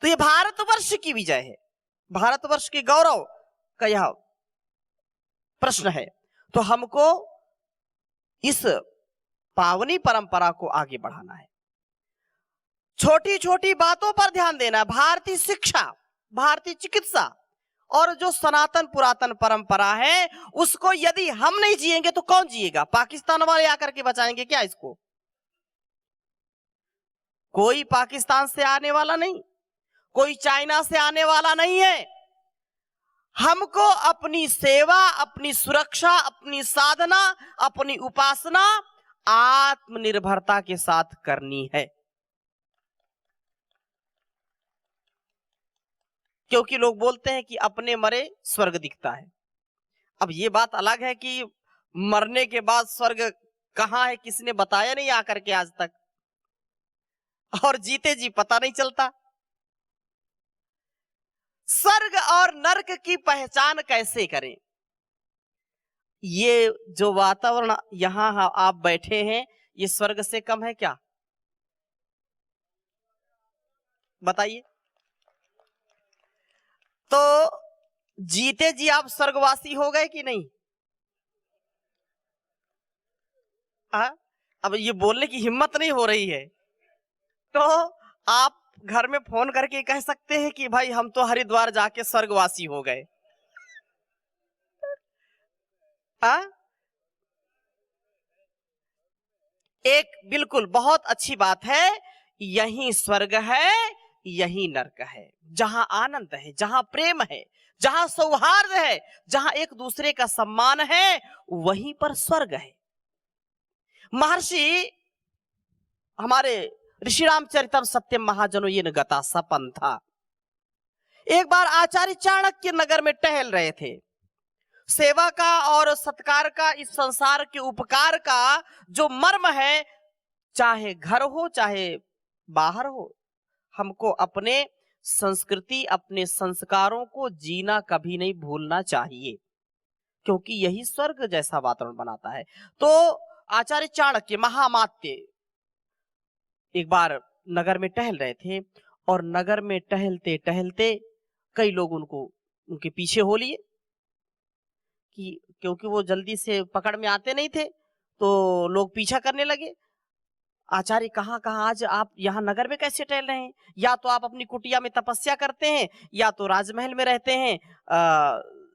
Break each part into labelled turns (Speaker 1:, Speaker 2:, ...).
Speaker 1: तो ये भारतवर्ष की विजय है, भारतवर्ष के गौरव का यह प्रश्न है। तो हमको इस पावनी परंपरा को आगे बढ़ाना है, छोटी छोटी बातों पर ध्यान देना है। भारतीय शिक्षा, भारतीय चिकित्सा और जो सनातन पुरातन परंपरा है उसको यदि हम नहीं जिएंगे तो कौन जिएगा? पाकिस्तान वाले आकर के बचाएंगे क्या इसको? कोई पाकिस्तान से आने वाला नहीं, कोई चाइना से आने वाला नहीं है। हमको अपनी सेवा, अपनी सुरक्षा, अपनी साधना, अपनी उपासना आत्मनिर्भरता के साथ करनी है। क्योंकि लोग बोलते हैं कि अपने मरे स्वर्ग दिखता है। अब ये बात अलग है कि मरने के बाद स्वर्ग कहां है किसने बताया नहीं आकर के आज तक, और जीते जी पता नहीं चलता। स्वर्ग और नरक की पहचान कैसे करें? ये जो वातावरण यहां आप बैठे हैं ये स्वर्ग से कम है क्या? बताइए। तो जीते जी आप स्वर्गवासी हो गए कि नहीं? अब ये बोलने की हिम्मत नहीं हो रही है तो आप घर में फोन करके कह सकते हैं कि भाई हम तो हरिद्वार जाके स्वर्गवासी हो गए। एक बिल्कुल बहुत अच्छी बात है, यही स्वर्ग है, यही नरक है। जहां आनंद है, जहां प्रेम है, जहां सौहार्द है, जहां एक दूसरे का सम्मान है, वहीं पर स्वर्ग है। महर्षि हमारे ऋषि रामचरितम सत्यम महाजनो ये गता सपन था। एक बार आचार्य चाणक्य नगर में टहल रहे थे। सेवा का और सत्कार का, इस संसार के उपकार का जो मर्म है, चाहे घर हो चाहे बाहर हो, हमको अपने संस्कृति, अपने संस्कारों को जीना कभी नहीं भूलना चाहिए, क्योंकि यही स्वर्ग जैसा वातावरण बनाता है। तो आचार्य चाणक्य महामात्य एक बार नगर में टहल रहे थे और नगर में टहलते टहलते कई लोग उनके पीछे हो लिए कि क्योंकि वो जल्दी से पकड़ में आते नहीं थे तो लोग पीछा करने लगे। आचार्य कहाँ आज आप यहाँ नगर में कैसे टहल रहे हैं? या तो आप अपनी कुटिया में तपस्या करते हैं या तो राजमहल में रहते हैं,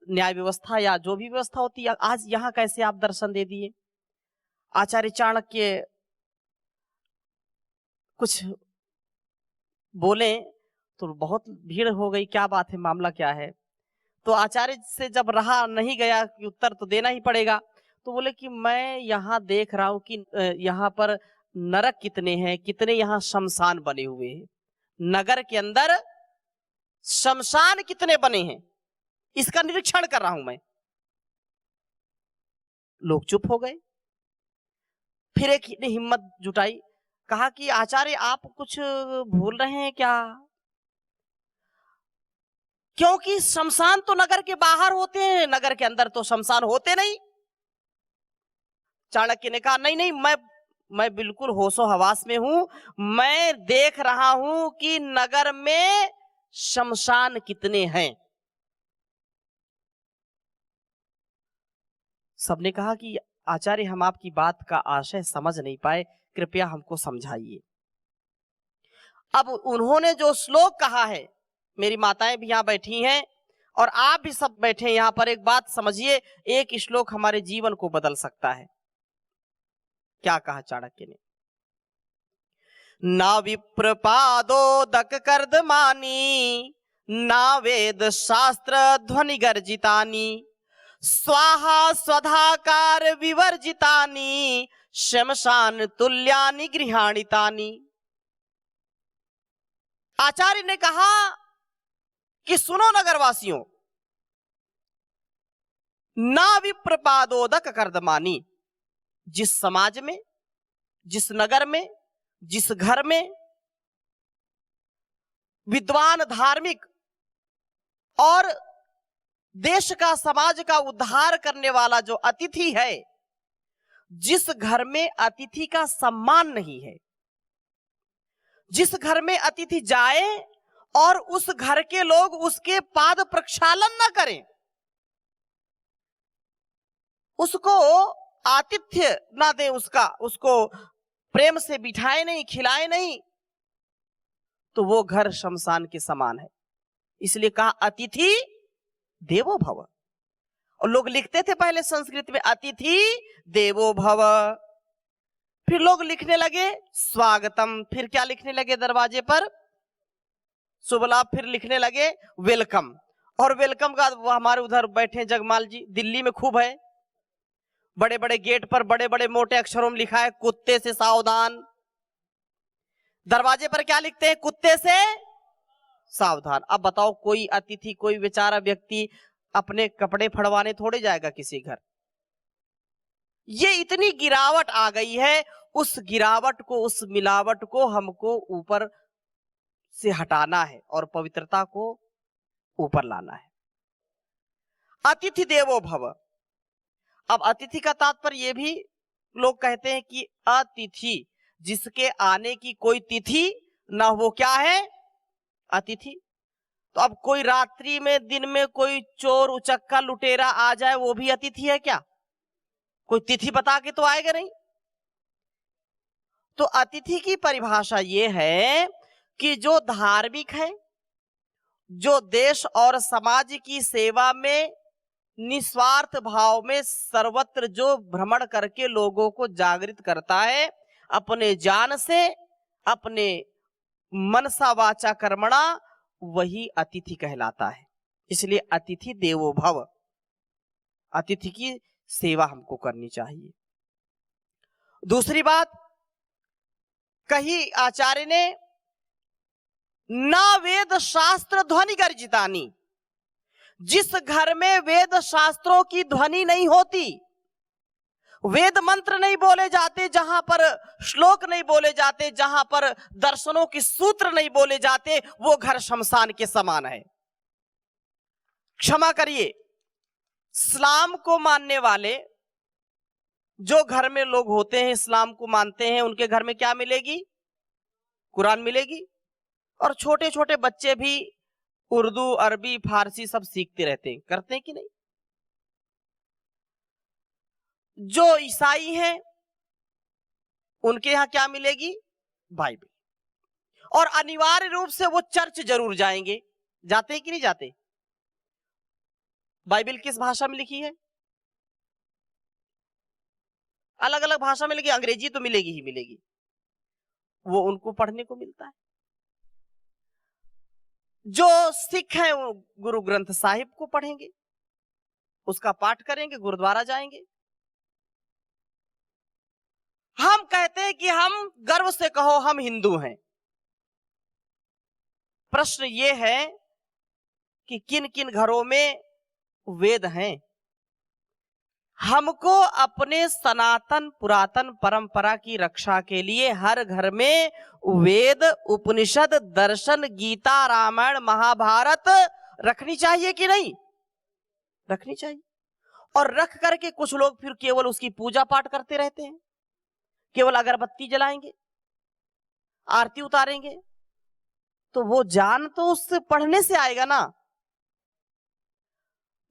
Speaker 1: न्याय व्यवस्था या जो भी व्यवस्था होती है, आज यहाँ कैसे आप दर्शन दे दिए? आचार्य चाणक्य कुछ बोले तो बहुत भीड़ हो गई, क्या बात है, मामला क्या है? तो आचार्य से जब रहा नहीं गया कि उत्तर तो देना ही पड़ेगा, तो बोले कि मैं यहाँ देख रहा हूं कि यहाँ पर नरक कितने हैं, कितने यहाँ शमशान बने हुए हैं, नगर के अंदर शमशान कितने बने हैं, इसका निरीक्षण कर रहा हूं मैं। लोग चुप हो गए। फिर एक ने हिम्मत जुटाई, कहा कि आचार्य आप कुछ भूल रहे हैं क्या? क्योंकि शमशान तो नगर के बाहर होते हैं, नगर के अंदर तो शमशान होते नहीं। चाणक्य ने कहा नहीं, मैं बिल्कुल होशो हवास में हूं, मैं देख रहा हूं कि नगर में शमशान कितने हैं। सबने कहा कि आचार्य हम आपकी बात का आशय समझ नहीं पाए, कृपया हमको समझाइए। अब उन्होंने जो श्लोक कहा है, मेरी माताएं भी यहां बैठी हैं और आप भी सब बैठे हैं यहां पर, एक बात समझिए, एक श्लोक हमारे जीवन को बदल सकता है। क्या कहा चाणक्य ने? ना विप्रपादोदक कर्दमानी, ना वेद शास्त्र ध्वनि गर्जितानी, स्वाहा स्वधाकार विवर्जितानी, शमशान तुल्यानि गृहाणितानि। आचार्य ने कहा कि सुनो नगरवासियों, ना विप्रपादोदक कर्दमानी, जिस समाज में, जिस नगर में, जिस घर में विद्वान, धार्मिक और देश का, समाज का उद्धार करने वाला जो अतिथि है, जिस घर में अतिथि का सम्मान नहीं है, जिस घर में अतिथि जाए और उस घर के लोग उसके पाद प्रक्षालन ना करें, उसको आतिथ्य ना दें, उसको प्रेम से बिठाए नहीं, खिलाए नहीं, तो वो घर शमशान के समान है। इसलिए कहा अतिथि देवो भव। और लोग लिखते थे पहले संस्कृत में अतिथि देवो भव, फिर लोग लिखने लगे स्वागतम, फिर क्या लिखने लगे दरवाजे पर, शुभ लाभ, फिर लिखने लगे वेलकम। और वेलकम का वो हमारे उधर बैठे जगमाल जी, दिल्ली में खूब है, बड़े बड़े गेट पर बड़े बड़े मोटे अक्षरों में लिखा है कुत्ते से सावधान। दरवाजे पर क्या लिखते हैं, कुत्ते से सावधान। अब बताओ कोई अतिथि, कोई बेचारा व्यक्ति अपने कपड़े फड़वाने थोड़े जाएगा किसी घर। ये इतनी गिरावट आ गई है, उस गिरावट को, उस मिलावट को हमको ऊपर से हटाना है और पवित्रता को ऊपर लाना है। अतिथि देवो भव। अब अतिथि का तात्पर्य ये भी लोग कहते हैं कि अतिथि जिसके आने की कोई तिथि ना हो, क्या है, अतिथि। तो अब कोई रात्रि में, दिन में कोई चोर उचक्का लुटेरा आ जाए, वो भी अतिथि है क्या? कोई तिथि बता के तो आएगा नहीं। तो अतिथि की परिभाषा ये है कि जो धार्मिक है, जो देश और समाज की सेवा में निस्वार्थ भाव में सर्वत्र जो भ्रमण करके लोगों को जागृत करता है, अपने ज्ञान से, अपने मनसा वाचा कर्मणा, वही अतिथि कहलाता है। इसलिए अतिथि देवो भव, अतिथि की सेवा हमको करनी चाहिए। दूसरी बात कही आचार्य ने, ना वेद शास्त्र ध्वनि गर्जितानी। जिस घर में वेद शास्त्रों की ध्वनि नहीं होती, वेद मंत्र नहीं बोले जाते, जहां पर श्लोक नहीं बोले जाते, जहां पर दर्शनों के सूत्र नहीं बोले जाते, वो घर शमशान के समान है। क्षमा करिए, इस्लाम को मानने वाले जो घर में लोग होते हैं, इस्लाम को मानते हैं, उनके घर में क्या मिलेगी, कुरान मिलेगी। और छोटे छोटे बच्चे भी उर्दू, अरबी, फारसी सब सीखते रहते हैं, करते हैं कि नहीं। जो ईसाई हैं उनके यहां क्या मिलेगी, बाइबल। और अनिवार्य रूप से वो चर्च जरूर जाएंगे, जाते हैं कि नहीं जाते। बाइबल किस भाषा में लिखी है, अलग अलग भाषा में लिखी, अंग्रेजी तो मिलेगी ही मिलेगी, वो उनको पढ़ने को मिलता है। जो सिख हैं वो गुरु ग्रंथ साहिब को पढ़ेंगे, उसका पाठ करेंगे, गुरुद्वारा जाएंगे। हम कहते हैं कि हम गर्व से कहो हम हिंदू हैं। प्रश्न ये है कि किन किन घरों में वेद हैं। हमको अपने सनातन पुरातन परंपरा की रक्षा के लिए हर घर में वेद, उपनिषद, दर्शन, गीता, रामायण, महाभारत रखनी चाहिए कि नहीं, रखनी चाहिए। और रख करके कुछ लोग फिर केवल उसकी पूजा पाठ करते रहते हैं, केवल अगरबत्ती जलाएंगे, आरती उतारेंगे। तो वो ज्ञान तो उससे पढ़ने से आएगा ना।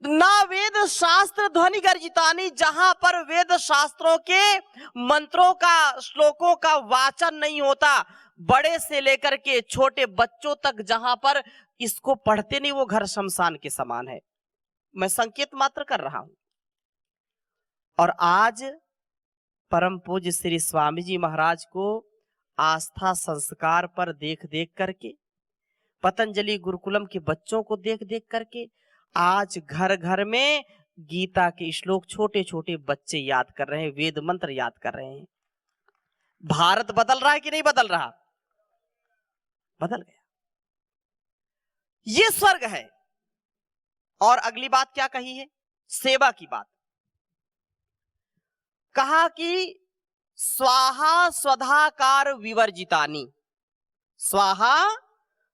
Speaker 1: ना वेद शास्त्र ध्वनि गर्जितानी, जहां पर वेद शास्त्रों के मंत्रों का, श्लोकों का वाचन नहीं होता, बड़े से लेकर के छोटे बच्चों तक जहां पर इसको पढ़ते नहीं, वो घर शमशान के समान है। मैं संकेत मात्र कर रहा हूं। और आज परम पूज्य श्री स्वामी जी महाराज को आस्था संस्कार पर देख देख करके, पतंजलि गुरुकुलम के बच्चों को देख देख करके आज घर घर में गीता के श्लोक छोटे छोटे बच्चे याद कर रहे हैं, वेद मंत्र याद कर रहे हैं। भारत बदल रहा है कि नहीं बदल रहा, बदल गया। ये स्वर्ग है। और अगली बात क्या कही है, सेवा की बात। कहा कि स्वाहा स्वधाकार विवर्जितानी, स्वाहा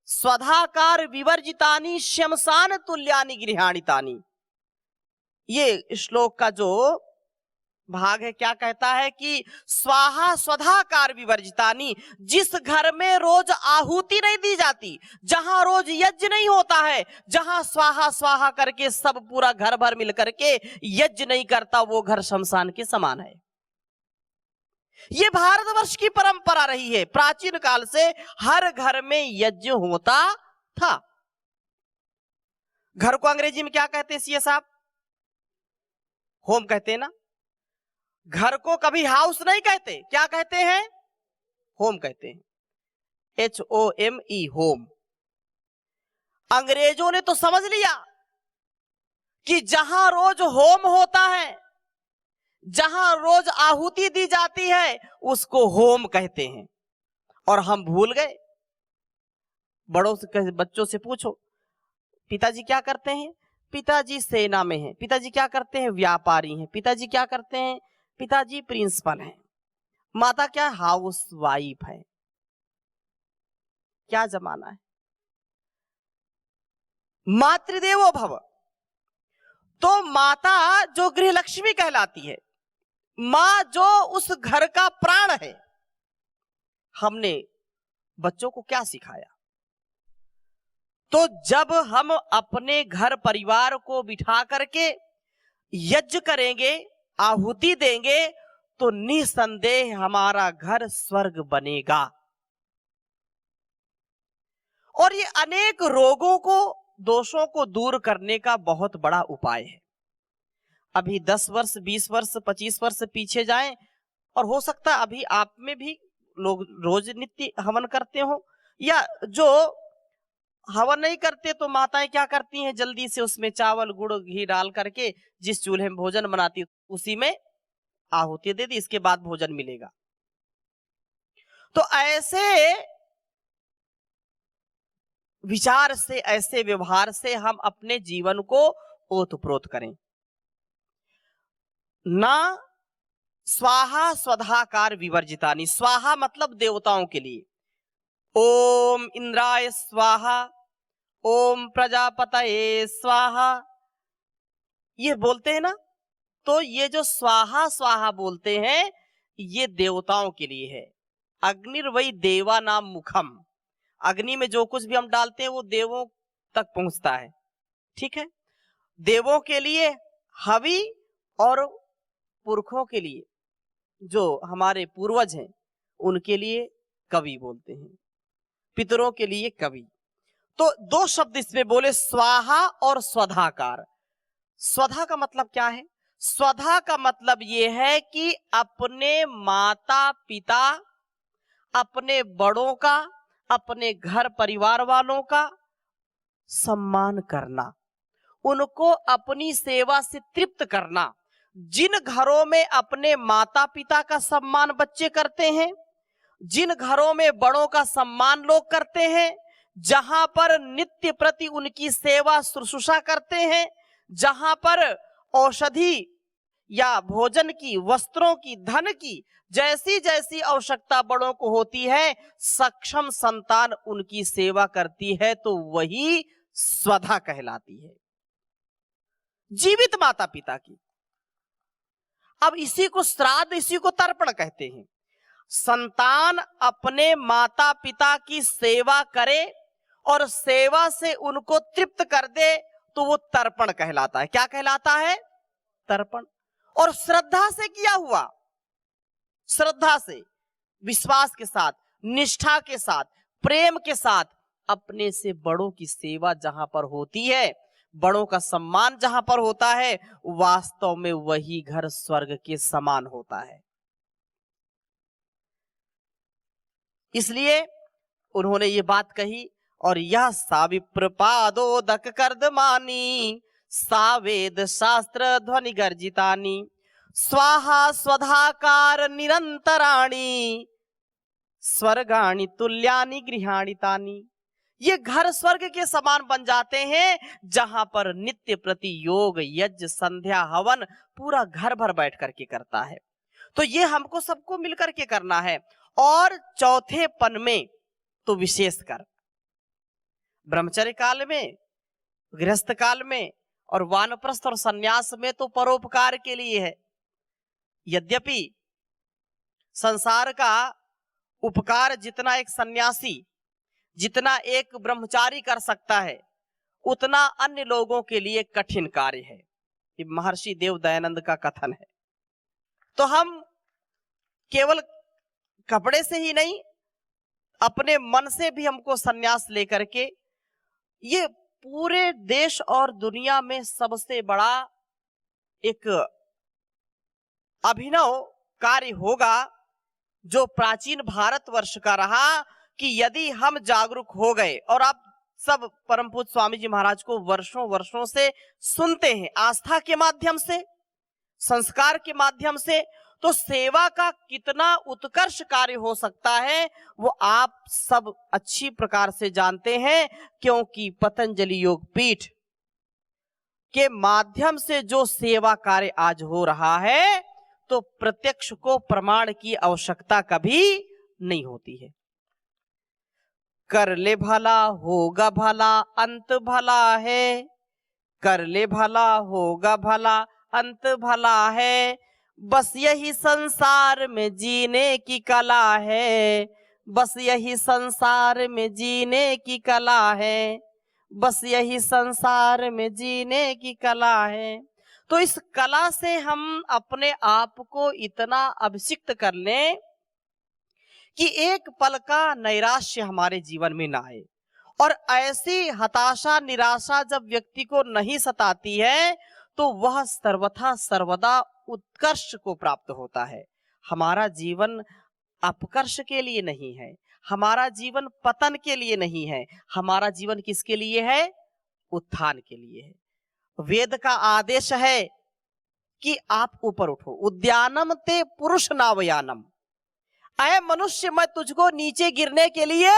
Speaker 1: स्वधाकार विवर्जितानी श्मशान तुल्यानि गृहाणितानि। ये श्लोक का जो भाग है, क्या कहता है कि स्वाहा स्वधाकार विवर्जितानि, जिस घर में रोज आहुति नहीं दी जाती, जहां रोज यज्ञ नहीं होता है, जहां स्वाहा स्वाहा करके सब पूरा घर भर मिल करके यज्ञ नहीं करता, वो घर शमशान के समान है। ये भारतवर्ष की परंपरा रही है, प्राचीन काल से हर घर में यज्ञ होता था। घर को अंग्रेजी में क्या कहते हैं सीए साहब? होम कहते हैं ना। घर को कभी हाउस नहीं कहते, क्या कहते हैं? होम कहते हैं, HOME, होम। अंग्रेजों ने तो समझ लिया कि जहां रोज होम होता है, जहां रोज आहुति दी जाती है, उसको होम कहते हैं। और हम भूल गए। बड़ों से, बच्चों से पूछो, पिताजी क्या करते हैं? पिताजी सेना में हैं। पिताजी क्या करते हैं? व्यापारी हैं। पिताजी क्या करते हैं? पिताजी प्रिंसिपल हैं। माता क्या? हाउस वाइफ है। क्या जमाना है। मातृदेवो भव। तो माता जो गृह लक्ष्मी कहलाती है, मां जो उस घर का प्राण है, हमने बच्चों को क्या सिखाया? तो जब हम अपने घर परिवार को बिठा करके यज्ञ करेंगे, आहुति देंगे, तो निसंदेह हमारा घर स्वर्ग बनेगा। और ये अनेक रोगों को, दोषों को दूर करने का बहुत बड़ा उपाय है। अभी 10 वर्ष, 20 वर्ष, 25 वर्ष पीछे जाएं, और हो सकता है अभी आप में भी लोग रोज नित्य हवन करते हो, या जो हवन नहीं करते तो माताएं क्या करती हैं, जल्दी से उसमें चावल गुड़ घी डाल करके जिस चूल्हे में भोजन बनाती उसी में आहुति दे दी, इसके बाद भोजन मिलेगा। तो ऐसे विचार से, ऐसे व्यवहार से हम अपने जीवन को ओतप्रोत करें। ना स्वाहा स्वधाकार विवर्जितानि। स्वाहा मतलब देवताओं के लिए, ओम इंद्राय स्वाहा, ओम प्रजापतये स्वाहा, ये बोलते हैं ना। तो ये जो स्वाहा स्वाहा बोलते हैं, ये देवताओं के लिए है। अग्निर्वै देवा नाम मुखम। अग्नि में जो कुछ भी हम डालते हैं वो देवों तक पहुंचता है, ठीक है। देवों के लिए हवि, और पुरखों के लिए, जो हमारे पूर्वज हैं, उनके लिए कवि बोलते हैं, पितरों के लिए कवि। तो दो शब्द इसमें बोले, स्वाहा और स्वधाकार। स्वधा का मतलब क्या है? स्वधा का मतलब यह है कि अपने माता पिता, अपने बड़ों का, अपने घर परिवार वालों का सम्मान करना, उनको अपनी सेवा से तृप्त करना। जिन घरों में अपने माता पिता का सम्मान बच्चे करते हैं, जिन घरों में बड़ों का सम्मान लोग करते हैं, जहां पर नित्य प्रति उनकी सेवा शुश्रूषा करते हैं, जहां पर औषधि या भोजन की, वस्त्रों की, धन की जैसी जैसी आवश्यकता बड़ों को होती है, सक्षम संतान उनकी सेवा करती है, तो वही स्वधा कहलाती है, जीवित माता पिता की। अब इसी को श्राद्ध, इसी को तर्पण कहते हैं। संतान अपने माता पिता की सेवा करे और सेवा से उनको तृप्त कर दे, तो वो तर्पण कहलाता है। क्या कहलाता है? तर्पण। और श्रद्धा से किया हुआ, श्रद्धा से, विश्वास के साथ, निष्ठा के साथ, प्रेम के साथ अपने से बड़ों की सेवा जहां पर होती है, बड़ों का सम्मान जहां पर होता है, वास्तव में वही घर स्वर्ग के समान होता है। इसलिए उन्होंने ये बात कही, और यह साविप्रपादोदक कर्दमानी, सावेद शास्त्र ध्वनि गर्जितानी, स्वाहा स्वधाकार निरंतराणी, स्वर्गाणि तुल्यानि गृहाणि तानि। ये घर स्वर्ग के समान बन जाते हैं, जहां पर नित्य प्रति योग, यज्ञ, संध्या, हवन पूरा घर भर बैठ करके करता है। तो ये हमको सबको मिलकर के करना है। और चौथे पन में तो विशेषकर ब्रह्मचर्य काल में, गृहस्थ काल में, और वानप्रस्थ और सन्यास में तो परोपकार के लिए है। यद्यपि संसार का उपकार जितना एक सन्यासी, जितना एक ब्रह्मचारी कर सकता है, उतना अन्य लोगों के लिए कठिन कार्य है। ये महर्षि देव दयानंद का कथन है। तो हम केवल कपड़े से ही नहीं, अपने मन से भी हमको संन्यास लेकर के ये पूरे देश और दुनिया में सबसे बड़ा एक अभिनव कार्य होगा जो प्राचीन भारतवर्ष का रहा, कि यदि हम जागरूक हो गए, और आप सब परम पूज्य स्वामी जी महाराज को वर्षों वर्षों से सुनते हैं, आस्था के माध्यम से, संस्कार के माध्यम से, तो सेवा का कितना उत्कर्ष कार्य हो सकता है वो आप सब अच्छी प्रकार से जानते हैं, क्योंकि पतंजलि योग पीठ के माध्यम से जो सेवा कार्य आज हो रहा है, तो प्रत्यक्ष को प्रमाण की आवश्यकता कभी नहीं होती है। कर ले भला होगा भला, अंत भला है। कर ले भला होगा भला, अंत भला है। बस यही संसार में जीने की कला है। बस यही संसार में जीने की कला है। बस यही संसार में जीने की कला है। तो इस कला से हम अपने आप को इतना अभिषिक्त कर लें कि एक पल का नैराश्य हमारे जीवन में ना आए, और ऐसी हताशा निराशा जब व्यक्ति को नहीं सताती है, तो वह सर्वथा सर्वदा उत्कर्ष को प्राप्त होता है। हमारा जीवन अपकर्ष के लिए नहीं है, हमारा जीवन पतन के लिए नहीं है, हमारा जीवन किसके लिए है? उत्थान के लिए है। वेद का आदेश है कि आप ऊपर उठो। उद्यानम ते पुरुष नावयानम, अय मनुष्य मैं तुझको नीचे गिरने के लिए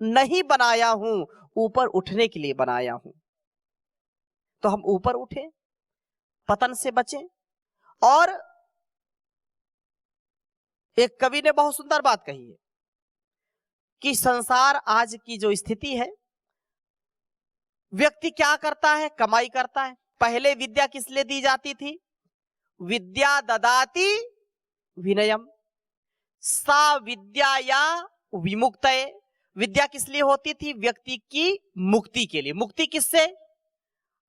Speaker 1: नहीं बनाया हूं, ऊपर उठने के लिए बनाया हूं। तो हम ऊपर उठे, पतन से बचें। और एक कवि ने बहुत सुंदर बात कही है कि संसार आज की जो स्थिति है, व्यक्ति क्या करता है? कमाई करता है। पहले विद्या किस लिए दी जाती थी? विद्या ददाति विनयम, सा विद्या या विमुक्तये। विद्या किस लिए होती थी? व्यक्ति की मुक्ति के लिए। मुक्ति किससे?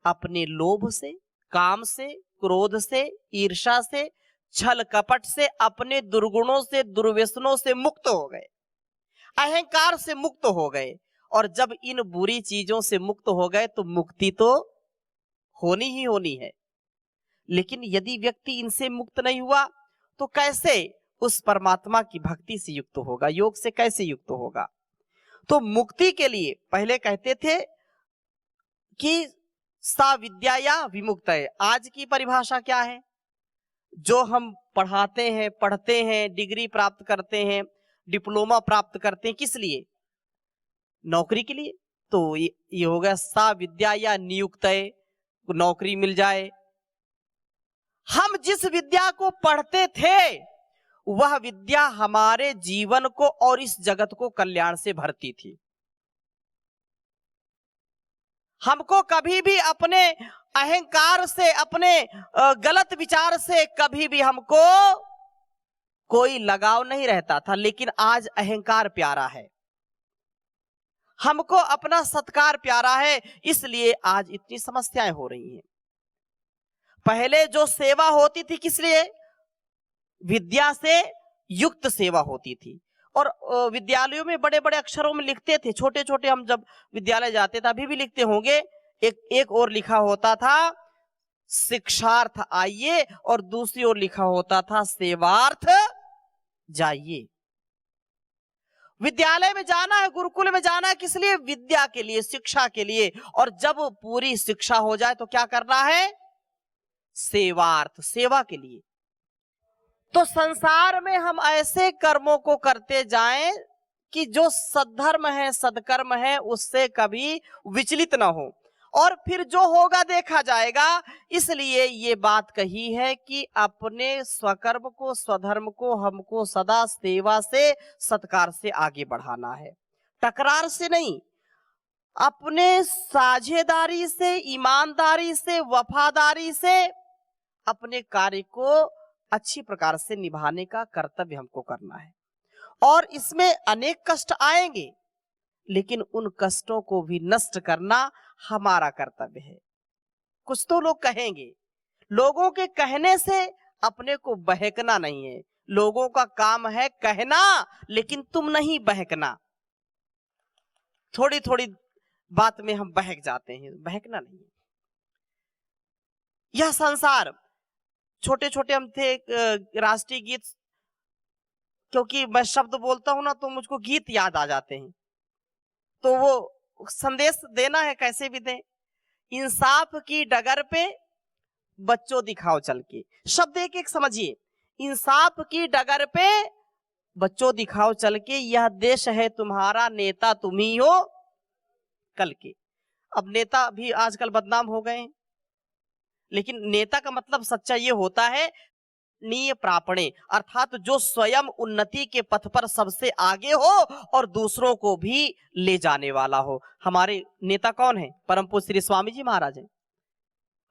Speaker 1: अपने लोभ से, काम से, क्रोध से, ईर्ष्या से, छल कपट से, अपने दुर्गुणों से, दुर्व्यसनों से मुक्त हो गए, अहंकार से मुक्त हो गए। और जब इन बुरी चीजों से मुक्त हो गए तो मुक्ति तो होनी ही होनी है। लेकिन यदि व्यक्ति इनसे मुक्त नहीं हुआ तो कैसे उस परमात्मा की भक्ति से युक्त होगा, योग से कैसे युक्त होगा? तो मुक्ति के लिए पहले कहते थे कि सा विद्या या विमुक्त है। आज की परिभाषा क्या है? जो हम पढ़ाते हैं, पढ़ते हैं, डिग्री प्राप्त करते हैं, डिप्लोमा प्राप्त करते हैं, किस लिए? नौकरी के लिए। तो ये हो गया सा विद्या या नियुक्त है, नौकरी मिल जाए। हम जिस विद्या को पढ़ते थे वह विद्या हमारे जीवन को और इस जगत को कल्याण से भरती थी। हमको कभी भी अपने अहंकार से, अपने गलत विचार से कभी भी हमको कोई लगाव नहीं रहता था। लेकिन आज अहंकार प्यारा है, हमको अपना सत्कार प्यारा है, इसलिए आज इतनी समस्याएं हो रही हैं। पहले जो सेवा होती थी किस लिए? विद्या से युक्त सेवा होती थी। और विद्यालयों में बड़े बड़े अक्षरों में लिखते थे, छोटे छोटे, हम जब विद्यालय जाते थे, अभी भी लिखते होंगे, एक और लिखा होता था शिक्षार्थ आइए, और दूसरी ओर लिखा होता था सेवार्थ जाइए। विद्यालय में जाना है, गुरुकुल में जाना है, किस लिए? विद्या के लिए, शिक्षा के लिए। और जब पूरी शिक्षा हो जाए तो क्या करना है? सेवार्थ, सेवा के लिए। तो संसार में हम ऐसे कर्मों को करते जाएं कि जो सद्धर्म है, सदकर्म है, उससे कभी विचलित ना हो, और फिर जो होगा देखा जाएगा। इसलिए ये बात कही है कि अपने स्वकर्म को, स्वधर्म को हमको सदा सेवा से, सत्कार से आगे बढ़ाना है, टकरार से नहीं। अपने साझेदारी से, ईमानदारी से, वफादारी से अपने कार्य को अच्छी प्रकार से निभाने का कर्तव्य हमको करना है। और इसमें अनेक कष्ट आएंगे, लेकिन उन कष्टों को भी नष्ट करना हमारा कर्तव्य है। कुछ तो लोग कहेंगे, लोगों के कहने से अपने को बहकना नहीं है। लोगों का काम है कहना, लेकिन तुम नहीं बहकना। थोड़ी थोड़ी बात में हम बहक जाते हैं, बहकना नहीं है। यह संसार, छोटे छोटे हम थे, राष्ट्रीय गीत, क्योंकि मैं शब्द बोलता हूं ना तो मुझको गीत याद आ जाते हैं, तो वो संदेश देना है, कैसे भी दें। इंसाफ की डगर पे बच्चों दिखाओ चल के, शब्द एक एक समझिए। इंसाफ की डगर पे बच्चों दिखाओ चल के, यह देश है तुम्हारा, नेता तुम ही हो कल के। अब नेता भी आजकल बदनाम हो गए हैं, लेकिन नेता का मतलब सच्चा ये होता है नीय प्रापणे, अर्थात जो स्वयं उन्नति के पथ पर सबसे आगे हो और दूसरों को भी ले जाने वाला हो। हमारे नेता कौन है? परम पूज्य श्री स्वामी जी महाराज हैं।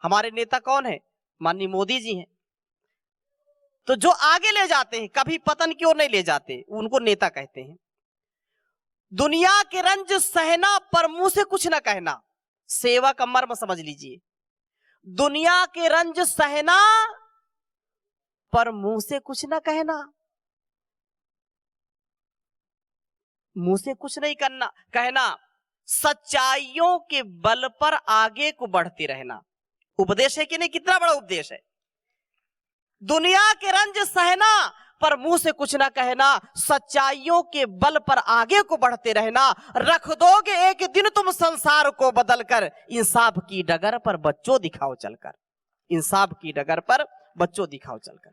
Speaker 1: हमारे नेता कौन है? माननीय मोदी जी हैं। तो जो आगे ले जाते हैं, कभी पतन की ओर नहीं ले जाते, उनको नेता कहते हैं। दुनिया के रंज सहना पर मुंह से कुछ ना कहना, सेवा का मर्म समझ लीजिए। दुनिया के रंज सहना पर मुंह से कुछ ना कहना, मुंह से कुछ नहीं कहना, सच्चाइयों के बल पर आगे को बढ़ते रहना। उपदेश है कि नहीं? कितना बड़ा उपदेश है। दुनिया के रंज सहना पर मुंह से कुछ ना कहना, सच्चाइयों के बल पर आगे को बढ़ते रहना। रख दोगे एक दिन तुम संसार को बदलकर, इंसाफ की डगर पर बच्चों दिखाओ चलकर, इंसाफ की डगर पर बच्चों दिखाओ चलकर।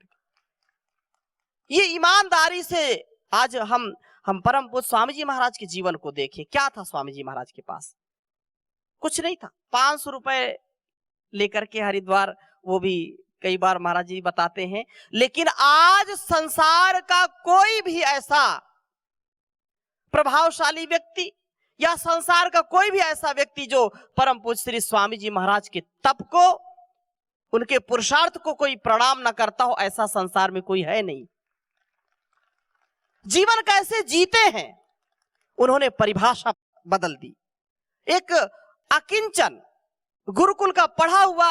Speaker 1: ये ईमानदारी से आज हम परम पूज्य स्वामी जी महाराज के जीवन को देखें। क्या था स्वामी जी महाराज के पास? कुछ नहीं था। 500 रुपए लेकर के हरिद्वार, वो भी कई बार महाराज जी बताते हैं। लेकिन आज संसार का कोई भी ऐसा प्रभावशाली व्यक्ति या संसार का कोई भी ऐसा व्यक्ति जो परम पूज्य श्री स्वामी जी महाराज के तप को, उनके पुरुषार्थ को कोई प्रणाम न करता हो, ऐसा संसार में कोई है नहीं। जीवन कैसे जीते हैं, उन्होंने परिभाषा बदल दी। एक अकिंचन गुरुकुल का पढ़ा हुआ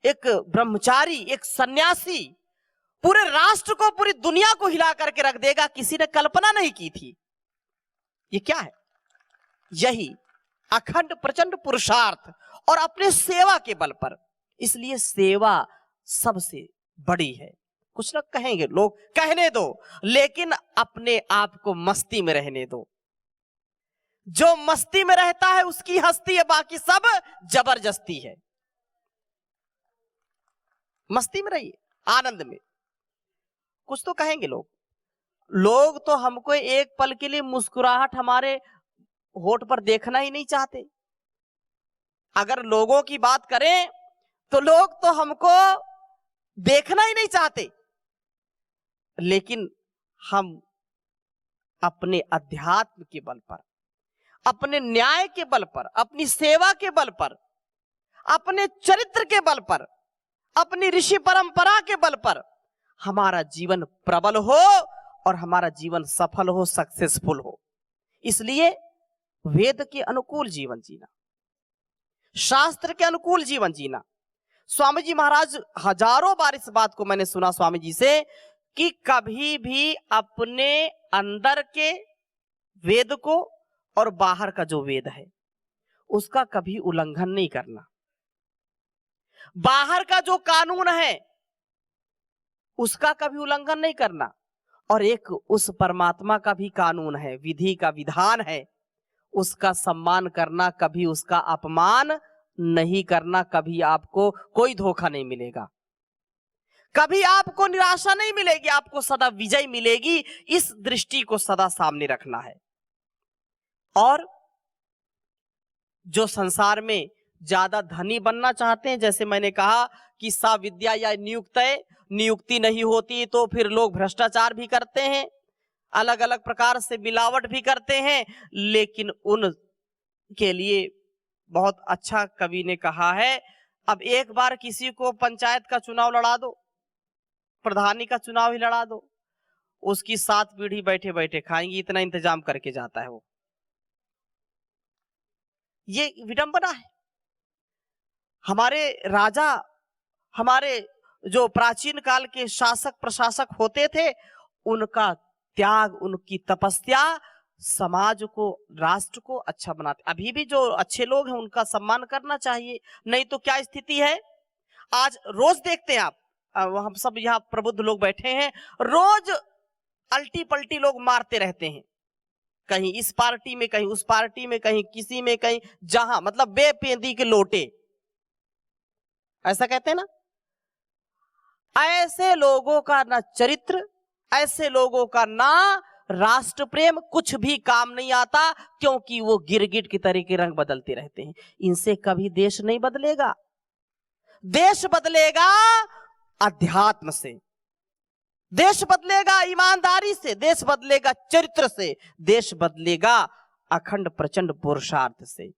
Speaker 1: एक ब्रह्मचारी, एक सन्यासी पूरे राष्ट्र को, पूरी दुनिया को हिला करके रख देगा, किसी ने कल्पना नहीं की थी। ये क्या है? यही अखंड प्रचंड पुरुषार्थ और अपने सेवा के बल पर। इसलिए सेवा सबसे बड़ी है। कुछ लोग कहेंगे, लोग कहने दो, लेकिन अपने आप को मस्ती में रहने दो। जो मस्ती में रहता है उसकी हस्ती है, बाकी सब जबरदस्ती है। मस्ती में रहिए, आनंद में। कुछ तो कहेंगे लोग तो हमको एक पल के लिए मुस्कुराहट हमारे होठ पर देखना ही नहीं चाहते। अगर लोगों की बात करें तो लोग तो हमको देखना ही नहीं चाहते, लेकिन हम अपने अध्यात्म के बल पर, अपने न्याय के बल पर, अपनी सेवा के बल पर, अपने चरित्र के बल पर, अपनी ऋषि परंपरा के बल पर हमारा जीवन प्रबल हो और हमारा जीवन सफल हो, सक्सेसफुल हो। इसलिए वेद के अनुकूल जीवन जीना, शास्त्र के अनुकूल जीवन जीना। स्वामी जी महाराज, हजारों बार इस बात को मैंने सुना स्वामी जी से कि कभी भी अपने अंदर के वेद को और बाहर का जो वेद है उसका कभी उल्लंघन नहीं करना। बाहर का जो कानून है उसका कभी उल्लंघन नहीं करना, और एक उस परमात्मा का भी कानून है, विधि का विधान है, उसका सम्मान करना, कभी उसका अपमान नहीं करना। कभी आपको कोई धोखा नहीं मिलेगा, कभी आपको निराशा नहीं मिलेगी, आपको सदा विजय मिलेगी। इस दृष्टि को सदा सामने रखना है। और जो संसार में ज्यादा धनी बनना चाहते हैं, जैसे मैंने कहा कि सा विद्या या नियुक्ति नहीं होती तो फिर लोग भ्रष्टाचार भी करते हैं, अलग अलग प्रकार से मिलावट भी करते हैं, लेकिन उन के लिए बहुत अच्छा कवि ने कहा है, अब एक बार किसी को पंचायत का चुनाव लड़ा दो, प्रधानी का चुनाव ही लड़ा दो, उसकी 7 पीढ़ी बैठे बैठे खाएंगी, इतना इंतजाम करके जाता है वो। ये विडंबना है। हमारे राजा, हमारे जो प्राचीन काल के शासक प्रशासक होते थे, उनका त्याग, उनकी तपस्या समाज को, राष्ट्र को अच्छा बनाते। अभी भी जो अच्छे लोग हैं उनका सम्मान करना चाहिए, नहीं तो क्या स्थिति है आज रोज देखते हैं आप। हम सब यहाँ प्रबुद्ध लोग बैठे हैं, रोज अल्टी पल्टी लोग मारते रहते हैं, कहीं इस पार्टी में, कहीं उस पार्टी में, कहीं किसी में, कहीं जहां, मतलब बेपेंदी के लोटे, ऐसा कहते हैं ना। ऐसे लोगों का ना चरित्र, ऐसे लोगों का ना राष्ट्र प्रेम कुछ भी काम नहीं आता, क्योंकि वो गिरगिट की तरह के रंग बदलते रहते हैं। इनसे कभी देश नहीं बदलेगा। देश बदलेगा अध्यात्म से, देश बदलेगा ईमानदारी से, देश बदलेगा चरित्र से, देश बदलेगा अखंड प्रचंड पुरुषार्थ से।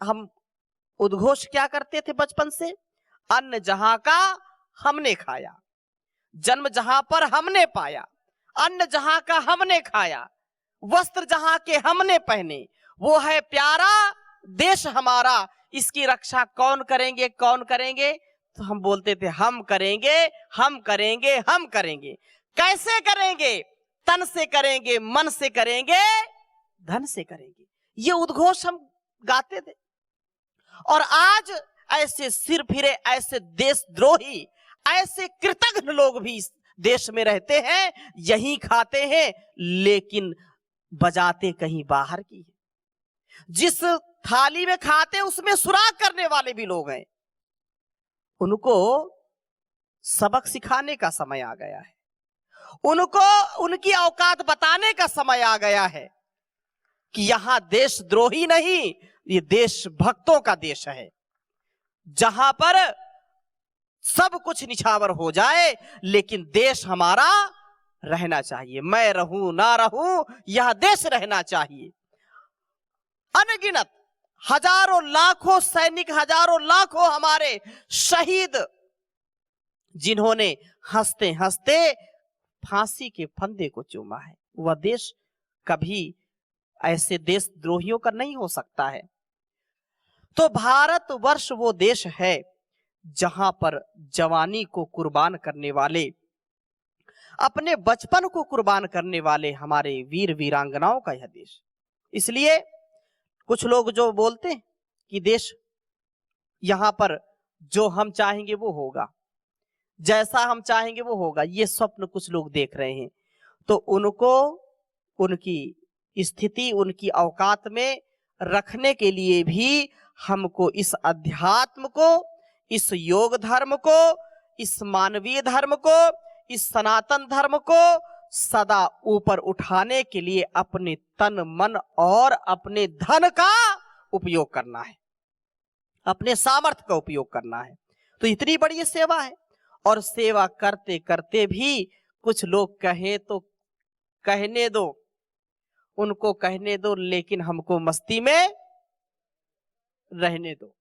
Speaker 1: हम उद्घोष क्या करते थे बचपन से? अन्न जहां का हमने खाया, जन्म जहां पर हमने पाया, अन्न जहां का हमने खाया, वस्त्र जहां के हमने पहने, वो है प्यारा देश हमारा, इसकी रक्षा कौन करेंगे, कौन करेंगे? तो हम बोलते थे हम करेंगे, हम करेंगे, हम करेंगे। कैसे करेंगे? तन से करेंगे, मन से करेंगे, धन से करेंगे। ये उद्घोष हम गाते थे। और आज ऐसे सिर फिरे, ऐसे देशद्रोही, ऐसे कृतघ्न लोग भी इस देश में रहते हैं, यही खाते हैं, लेकिन बजाते कहीं बाहर की है। जिस थाली में खाते उसमें सुराग करने वाले भी लोग हैं। उनको सबक सिखाने का समय आ गया है, उनको उनकी औकात बताने का समय आ गया है कि यहां देशद्रोही नहीं, ये देशभक्तों का देश है, जहां पर सब कुछ निछावर हो जाए, लेकिन देश हमारा रहना चाहिए। मैं रहूं ना रहूं, यह देश रहना चाहिए। अनगिनत हजारों लाखों सैनिक, हजारों लाखों हमारे शहीद, जिन्होंने हंसते हंसते फांसी के फंदे को चूमा है, वह देश कभी ऐसे देशद्रोहियों का नहीं हो सकता है। तो भारतवर्ष वो देश है जहां पर जवानी को कुर्बान करने वाले, अपने बचपन को कुर्बान करने वाले हमारे वीर वीरांगनाओं का यह देश। इसलिए कुछ लोग जो बोलते हैं कि देश, यहां पर जो हम चाहेंगे वो होगा, जैसा हम चाहेंगे वो होगा, ये स्वप्न कुछ लोग देख रहे हैं। तो उनको उनकी स्थिति, उनकी औकात में रखने के लिए भी हमको इस अध्यात्म को, इस योग धर्म को, इस मानवीय धर्म को, इस सनातन धर्म को सदा ऊपर उठाने के लिए अपने तन मन और अपने धन का उपयोग करना है, अपने सामर्थ्य का उपयोग करना है। तो इतनी बड़ी सेवा है। और सेवा करते करते भी कुछ लोग कहें तो कहने दो, उनको कहने दो, लेकिन हमको मस्ती में रहने दो।